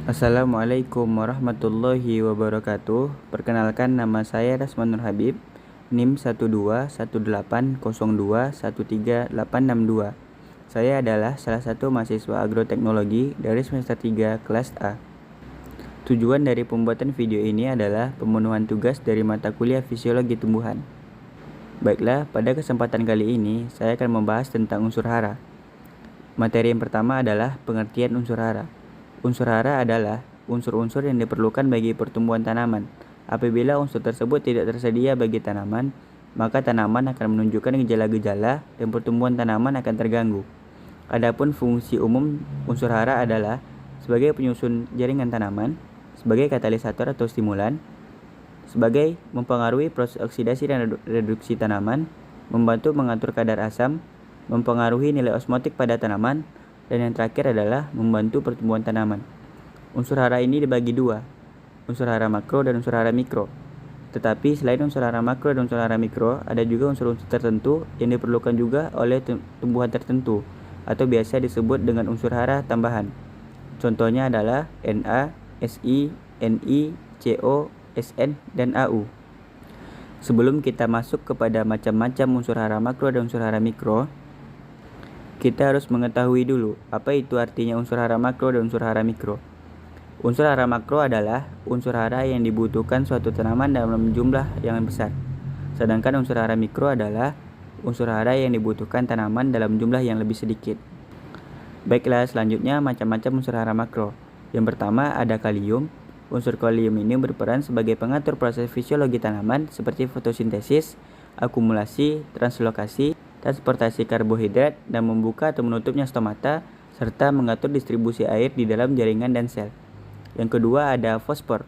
Assalamualaikum warahmatullahi wabarakatuh. Perkenalkan, nama saya Rasman Nur Habib, NIM 12180213862. Saya adalah salah satu mahasiswa agroteknologi dari semester 3 kelas A. Tujuan dari pembuatan video ini adalah pemenuhan tugas dari mata kuliah fisiologi tumbuhan. Baiklah, pada kesempatan kali ini saya akan membahas tentang unsur hara. Materi yang pertama adalah pengertian unsur hara. Unsur hara adalah unsur-unsur yang diperlukan bagi pertumbuhan tanaman. Apabila unsur tersebut tidak tersedia bagi tanaman, maka tanaman akan menunjukkan gejala-gejala dan pertumbuhan tanaman akan terganggu. Adapun fungsi umum unsur hara adalah sebagai penyusun jaringan tanaman, sebagai katalisator atau stimulan, sebagai mempengaruhi proses oksidasi dan reduksi tanaman, membantu mengatur kadar asam, mempengaruhi nilai osmotik pada tanaman, dan yang terakhir adalah membantu pertumbuhan tanaman. Unsur hara ini dibagi dua, unsur hara makro dan unsur hara mikro. Tetapi selain unsur hara makro dan unsur hara mikro, ada juga unsur-unsur tertentu yang diperlukan juga oleh tumbuhan tertentu, atau biasa disebut dengan unsur hara tambahan. Contohnya adalah Na, Si, Ni, Co, Sn, dan Au. Sebelum kita masuk kepada macam-macam unsur hara makro dan unsur hara mikro, kita harus mengetahui dulu apa itu artinya unsur hara makro dan unsur hara mikro. Unsur hara makro adalah unsur hara yang dibutuhkan suatu tanaman dalam jumlah yang besar. Sedangkan unsur hara mikro adalah unsur hara yang dibutuhkan tanaman dalam jumlah yang lebih sedikit. Baiklah, selanjutnya macam-macam unsur hara makro. Yang pertama ada kalium. Unsur kalium ini berperan sebagai pengatur proses fisiologi tanaman seperti fotosintesis, akumulasi, translokasi, transportasi karbohidrat, dan membuka atau menutupnya stomata, serta mengatur distribusi air di dalam jaringan dan sel. Yang kedua ada fosfor.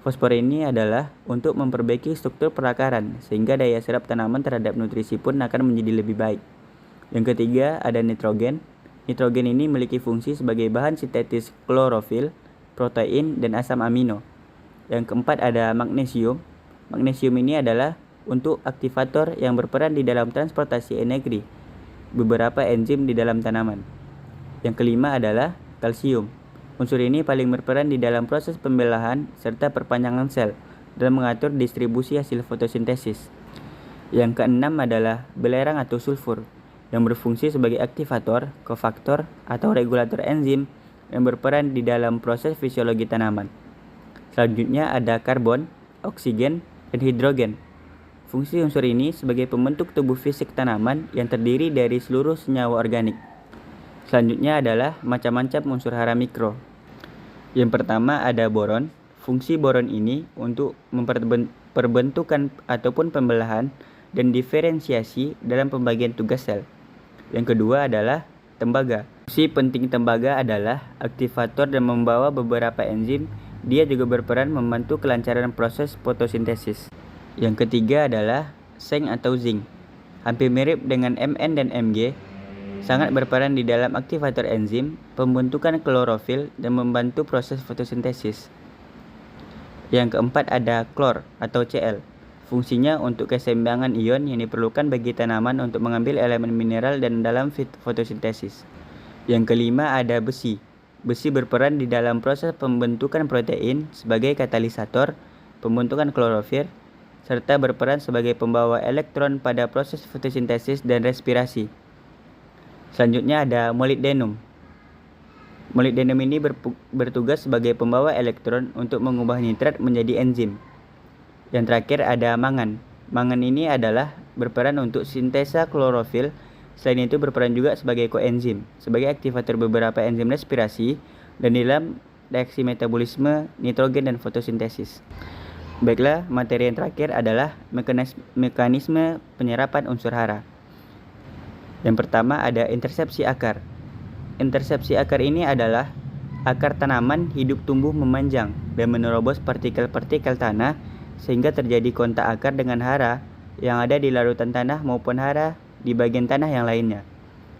Fosfor ini adalah untuk memperbaiki struktur perakaran, sehingga daya serap tanaman terhadap nutrisi pun akan menjadi lebih baik. Yang ketiga ada nitrogen. Nitrogen ini memiliki fungsi sebagai bahan sintetis klorofil, protein, dan asam amino. Yang keempat ada magnesium. Magnesium ini adalah untuk aktivator yang berperan di dalam transportasi energi beberapa enzim di dalam tanaman. Yang kelima adalah kalsium. Unsur ini paling berperan di dalam proses pembelahan serta perpanjangan sel dan mengatur distribusi hasil fotosintesis. Yang keenam adalah belerang atau sulfur yang berfungsi sebagai aktivator, kofaktor, atau regulator enzim yang berperan di dalam proses fisiologi tanaman. Selanjutnya ada karbon, oksigen, dan hidrogen. Fungsi unsur ini sebagai pembentuk tubuh fisik tanaman yang terdiri dari seluruh senyawa organik. Selanjutnya adalah macam-macam unsur hara mikro. Yang pertama ada boron. Fungsi boron ini untuk memperbentukan ataupun pembelahan dan diferensiasi dalam pembagian tugas sel. Yang kedua adalah tembaga. Fungsi penting tembaga adalah aktivator dan membawa beberapa enzim. Dia juga berperan membantu kelancaran proses fotosintesis. Yang ketiga adalah seng atau zinc. Hampir mirip dengan Mn dan Mg, sangat berperan di dalam aktivator enzim, pembentukan klorofil, dan membantu proses fotosintesis. Yang keempat ada klor atau Cl. Fungsinya untuk keseimbangan ion yang diperlukan bagi tanaman untuk mengambil elemen mineral dan dalam fotosintesis. Yang kelima ada besi. Besi berperan di dalam proses pembentukan protein sebagai katalisator, pembentukan klorofil, serta berperan sebagai pembawa elektron pada proses fotosintesis dan respirasi. Selanjutnya ada molibdenum. Molibdenum ini bertugas sebagai pembawa elektron untuk mengubah nitrat menjadi enzim. Yang terakhir ada mangan. Mangan ini adalah berperan untuk sintesa klorofil. Selain itu berperan juga sebagai koenzim, sebagai aktivator beberapa enzim respirasi dan dalam reaksi metabolisme nitrogen dan fotosintesis. Baiklah, materi yang terakhir adalah mekanisme penyerapan unsur hara. Yang pertama ada intersepsi akar. Intersepsi akar ini adalah akar tanaman hidup tumbuh memanjang dan menerobos partikel-partikel tanah sehingga terjadi kontak akar dengan hara yang ada di larutan tanah maupun hara di bagian tanah yang lainnya.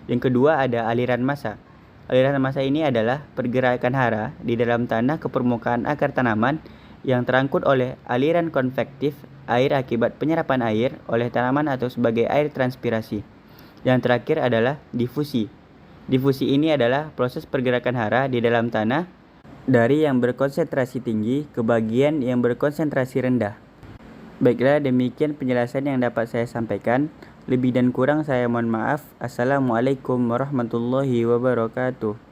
Yang kedua ada aliran massa. Aliran massa ini adalah pergerakan hara di dalam tanah ke permukaan akar tanaman yang terangkut oleh aliran konvektif air akibat penyerapan air oleh tanaman atau sebagai air transpirasi. Yang terakhir adalah difusi. Difusi ini adalah proses pergerakan hara di dalam tanah dari yang berkonsentrasi tinggi ke bagian yang berkonsentrasi rendah. Baiklah, demikian penjelasan yang dapat saya sampaikan. Lebih dan kurang saya mohon maaf. Assalamualaikum warahmatullahi wabarakatuh.